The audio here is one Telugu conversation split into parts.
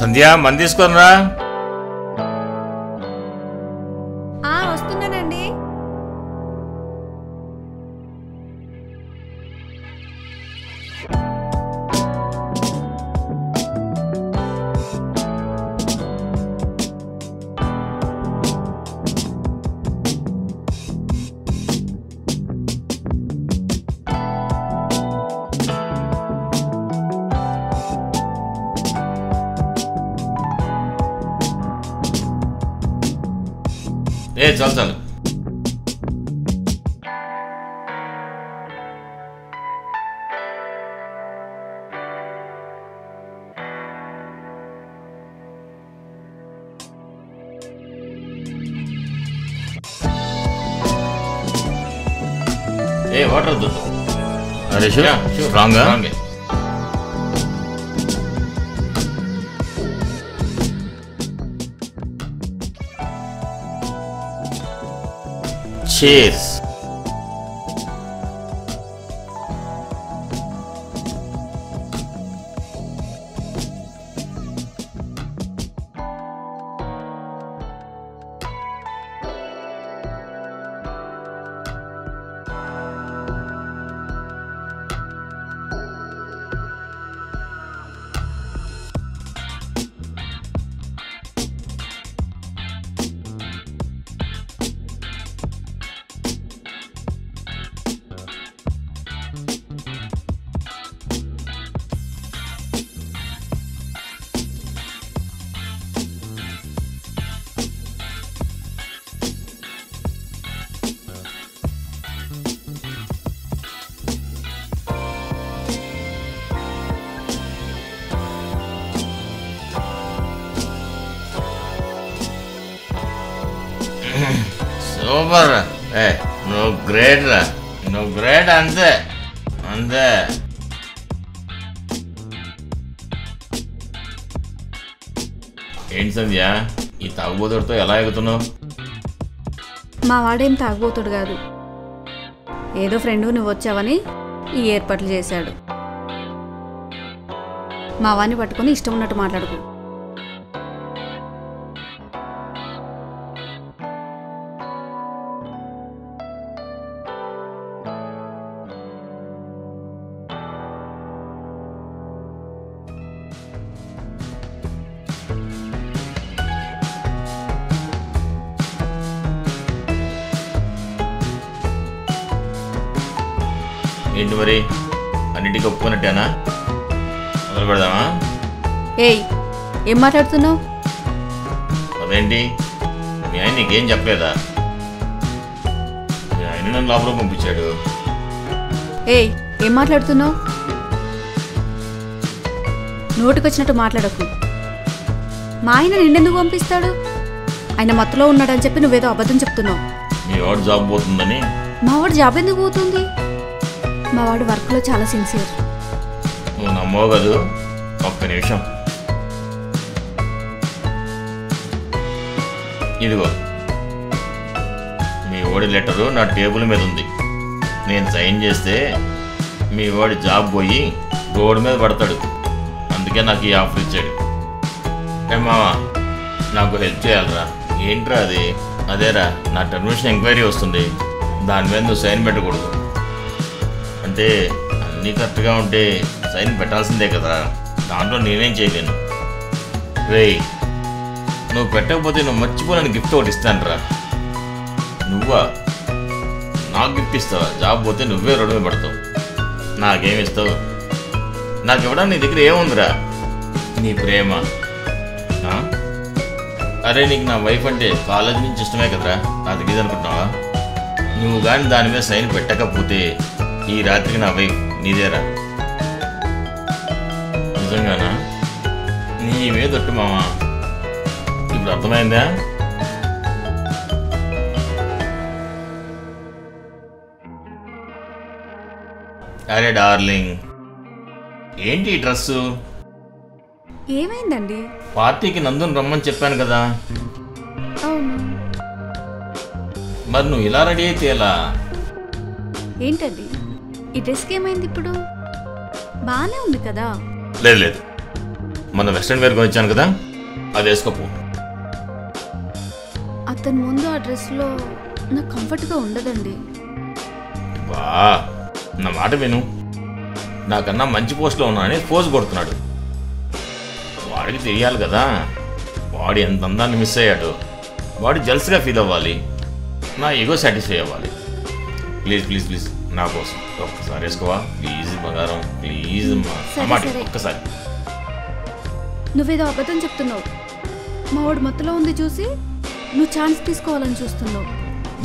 సంధ్య మంది తీసుకొనిరా. వస్తున్నానండి. చాలు చాలు. వాటర్ వద్దు. అరే స్ట్రాంగ్. Cheers. సూపర్ రా. నువ్వు గ్రేట్ రా. నువ్వు గ్రేట్. అంతే అంతే. ఏంటి సంధ్య ఈ తాగుబోతుడితో ఎలా ఎగుతున్నావు? మా వాడేం తాగుబోతుడు కాదు. ఏదో ఫ్రెండ్ నువ్వు వచ్చావని ఈ ఏర్పాట్లు చేశాడు. మా వాడిని పట్టుకొని ఇష్టం ఉన్నట్టు మాట్లాడుకో. ఏంటి మరి అన్నింటికి ఒప్పుకున్నట్టేనా? మొదలు పెడదామా? ఏం మాట్లాడుతున్నావు? అదేంటి మీ ఆయన నీకేం చెప్పలేదా? మీ ఆయన నన్ను లోపల పంపించాడు. ఏం మాట్లాడుతున్నావు? నోటికొచ్చినట్టు మాట్లాడకు. మా ఆయన నిన్నెందుకు పంపిస్తాడు? ఆయన మత్తులో ఉన్నాడని చెప్పి నువ్వేదో అబద్ధం చెప్తున్నావు. మీ వాడు జాబ్ పోతుందని. మా వాడు జాబ్ ఎందుకు పోతుంది? మా వాడు వర్క్లో చాలా సిన్సియర్. నువ్వు నమ్మవు కదూ. ఒక్క నిమిషం. ఇదిగో మీ వాడి లెటరు నా టేబుల్ మీద ఉంది. నేను సైన్ చేస్తే మీ వాడి జాబ్ పోయి రోడ్డు మీద పడతాడు. అందుకే నాకు ఈ ఆఫర్ ఇచ్చాడు. మావా నాకు హెల్ప్ చేయాలరా. ఏంట్రా అది? అదేరా నా టర్మినేషన్ ఎంక్వైరీ వస్తుంది. దాని మీద నువ్వు సైన్ పెట్టకూడదు. అంటే అన్నీ కరెక్ట్గా ఉంటే సైన్ పెట్టాల్సిందే కదా. దాంట్లో నేనేం చేయలేను. రేయ్ నువ్వు పెట్టకపోతే నువ్వు మర్చిపోలేని గిఫ్ట్ ఒకటి ఇస్తానురా. నువ్వా నాకు గిఫ్ట్ ఇస్తావా? జాబ్ పోతే నువ్వే రోడ్డు మీద పడతావు. నాకేమి ఇస్తావు? నాకు ఇవ్వడానికి నీ దగ్గర ఏముందిరా? నీ ప్రేమ. అరే నీకు నా వైఫ్ అంటే కాలేజ్ నుంచి ఇష్టమే కదరా. నా దగ్గర అనుకుంటున్నావా? నువ్వు కానీ దాని మీద సైన్ పెట్టకపోతే ఈ రాత్రికి నా వైఫ్ నీదేరా. నిజంగానా? నీ మీద ఒట్టు మామా. ఇప్పుడు అర్థమైందా? అరే డార్లింగ్ ఏంటి ఈ డ్రెస్సు? ఏమైందండి? పార్టీకి నందుని రమ్మని చెప్పాను కదా. అవును. మరి నువ్వు ఇలా రెడీ అయితే ఎలా? ఏంటండి ఈ డ్రెస్కి ఏమైంది? ఇప్పుడు బాగానే ఉంది కదా. లేదు లేదు మన వెస్ట్రన్ వేర్ కొనిచ్చాను కదా, అది వేసుకోపో. అతని ముందు ఆ డ్రెస్లో నాకు కంఫర్ట్గా ఉండదండి. బా, నా మాట విను. నాకన్నా మంచి పోస్ట్లో ఉన్నానని పోజ్ కొడుతున్నాడు. వాడికి తెలియాలి కదా వాడు ఎంత అందాన్ని మిస్ అయ్యాడు. వాడు జల్స్గా ఫీల్ అవ్వాలి, నా ఈగో సాటిస్ఫై అవ్వాలి. ప్లీజ్ ప్లీజ్ ప్లీజ్ నా కోసం ఒక్కసారి వేసుకోవా ప్లీజ్ బంగారం, ప్లీజ్ అమ్మాట ఒక్కసారి. నువ్వేదో అబద్ధం చెప్తున్నావు. మా వాడు మత్తులో ఉంది చూసి నువ్వు ఛాన్స్ తీసుకోవాలని చూస్తున్నావు.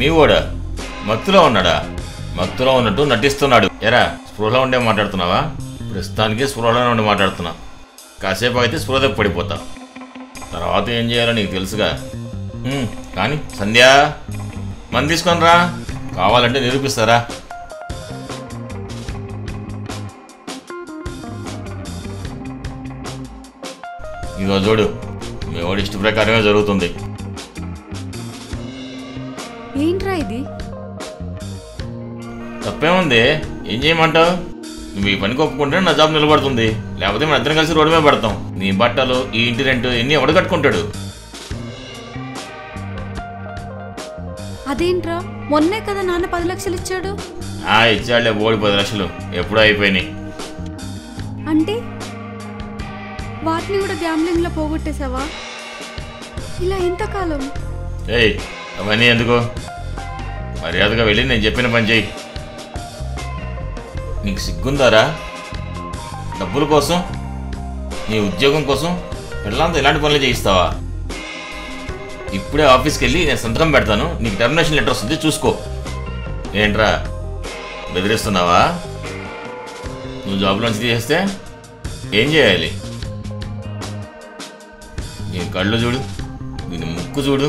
నీ వాడా మత్తులో ఉన్నాడా? మత్తులో ఉన్నట్టు నటిస్తున్నాడు. ఎరా స్పృహలో ఉండే మాట్లాడుతున్నావా? ప్రస్తుతానికి స్పృహలోనే ఉండి మాట్లాడుతున్నా. కాసేపు అయితే స్పృహ పడిపోతా. తర్వాత ఏం చేయాలో నీకు తెలుసుగా. కానీ సంధ్య మంది తీసుకొని రా, కావాలంటే నిరూపిస్తారా. ఇదిగో చూడు, మీ వాడి ఇష్ట ప్రకారమే జరుగుతుంది. ఏంట్రా ఇది? తప్పేముంది, ఏం చేయమంటావు? నువ్వు ఈ పనికి ఒప్పుకుంటే నా జాబ్ నిలబడుతుంది, లేకపోతే మన ఇద్దరం కలిసి రోడ్డు మీద పడతాం. నీ బట్టలు, ఈ ఇంటి రెంట్ ఎన్ని ఎవడు కట్టుకుంటాడు? అదేంట్రా, మొన్నే కదా నాన్న 10 లక్షలు ఇచ్చాడు. ఇచ్చాడులే బోడి 10 లక్షలు, ఎప్పుడూ అయిపోయినాయి. అంటే వాటిని కూడా గ్యాంబ్లింగ్ లో పోగొట్టేసావా? ఇలా ఎంతకాలం? అవన్నీ ఎందుకు? మర్యాదగా వెళ్ళి నేను చెప్పిన పని చెయ్యి. నీకు సిగ్గుందారా? డబ్బుల కోసం, నీ ఉద్యోగం కోసం పిల్లలంతా ఇలాంటి పనులు చేయిస్తావా? ఇప్పుడే ఆఫీస్కి వెళ్ళి నేను సంతకం పెడతాను, నీకు టర్మినేషన్ లెటర్ వస్తుంది, చూసుకో. ఏంట్రా బెదిరిస్తున్నావా? నువ్వు జాబ్లోంచి తీసేస్తే ఏం చేయాలి? దీని కళ్ళు చూడు, దీని ముక్కు చూడు,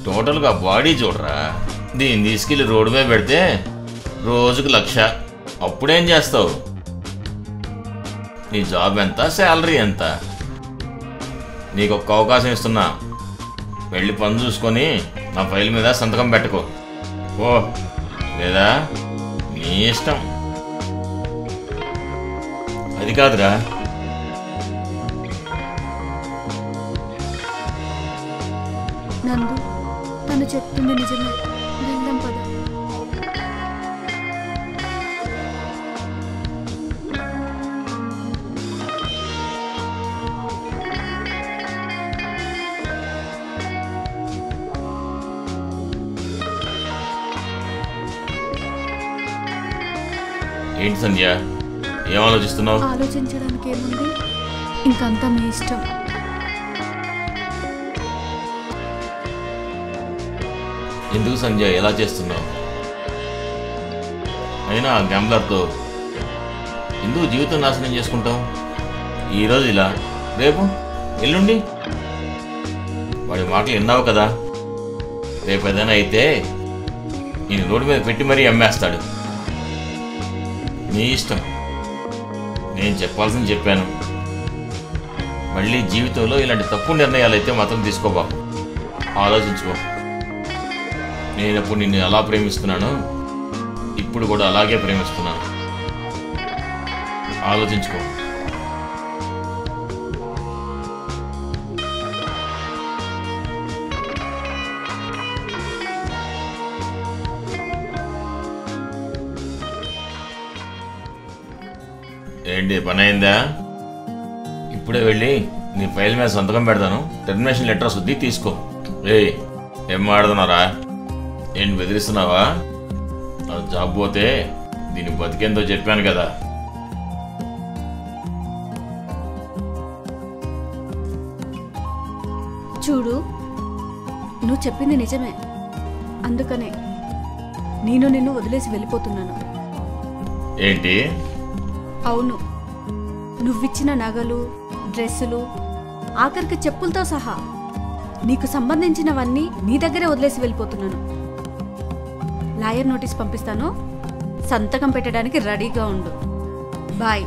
టోటల్గా బాడీ చూడరా. దీన్ని తీసుకెళ్ళి రోడ్డు మీద పెడితే రోజుకు 1,00,000. అప్పుడేం చేస్తావు? నీ జాబ్ ఎంత, శాలరీ ఎంత? నీకు ఒక్క అవకాశం ఇస్తున్నా, వెళ్ళి పని చూసుకొని నా ఫైల్ మీద సంతకం పెట్టుకో. ఓ లేదా నీ ఇష్టం. అది కాదురా, నందు తను చెప్తుంది నిజమే, వెళ్దాం పద. ఏంటి సంధ్య, ఏం ఆలోచిస్తున్నావు? ఆలోచించడానికి ఏముంది, ఇంకంతా మీ ఇష్టం. ఎందుకు సంధ్య ఎలా చేస్తున్నావు? అయినా ఆ గ్యాంబ్లర్తో ఎందుకు జీవితం నాశనం చేసుకుంటావు? ఈరోజు ఇలా, రేపు ఎల్లుండి వాడి మాటలు విన్నావు కదా. రేపు ఏదైనా అయితే ఈయన రోడ్డు మీద పెట్టి మరీ అమ్మేస్తాడు. నీ ఇష్టం, నేను చెప్పాల్సింది చెప్పాను. మళ్ళీ జీవితంలో ఇలాంటి తప్పు నిర్ణయాలు అయితే మాత్రం తీసుకోబాకు. ఆలోచించుకో. నేనప్పుడు నిన్ను ఎలా ప్రేమిస్తున్నాను, ఇప్పుడు కూడా అలాగే ప్రేమిస్తున్నాను. ఆలోచించుకో. ఏంటి పని అయిందా? ఇప్పుడే వెళ్ళి నీ ఫైల్ మీద సంతకం పెడతాను, టర్మినేషన్ లెటర్ వస్తుంది, తీసుకో. ఏం మాడుతున్నారా? ఏంటి బెదిరిస్తున్నావా? జాబ్ పోతే దీన్ని బతికేంతో చెప్పాను కదా. చూడు, నువ్వు చెప్పింది నిజమే, అందుకనే నేను నిన్ను వదిలేసి వెళ్ళిపోతున్నాను. ఏంటి? అవును, నువ్విచ్చిన నగలు, డ్రెస్సులు, ఆఖరికి చెప్పులతో సహా నీకు సంబంధించినవన్నీ నీ దగ్గరే వదిలేసి వెళ్ళిపోతున్నాను. లాయర్ నోటీస్ పంపిస్తాను, సంతకం పెట్టడానికి రెడీగా ఉండు. బాయ్.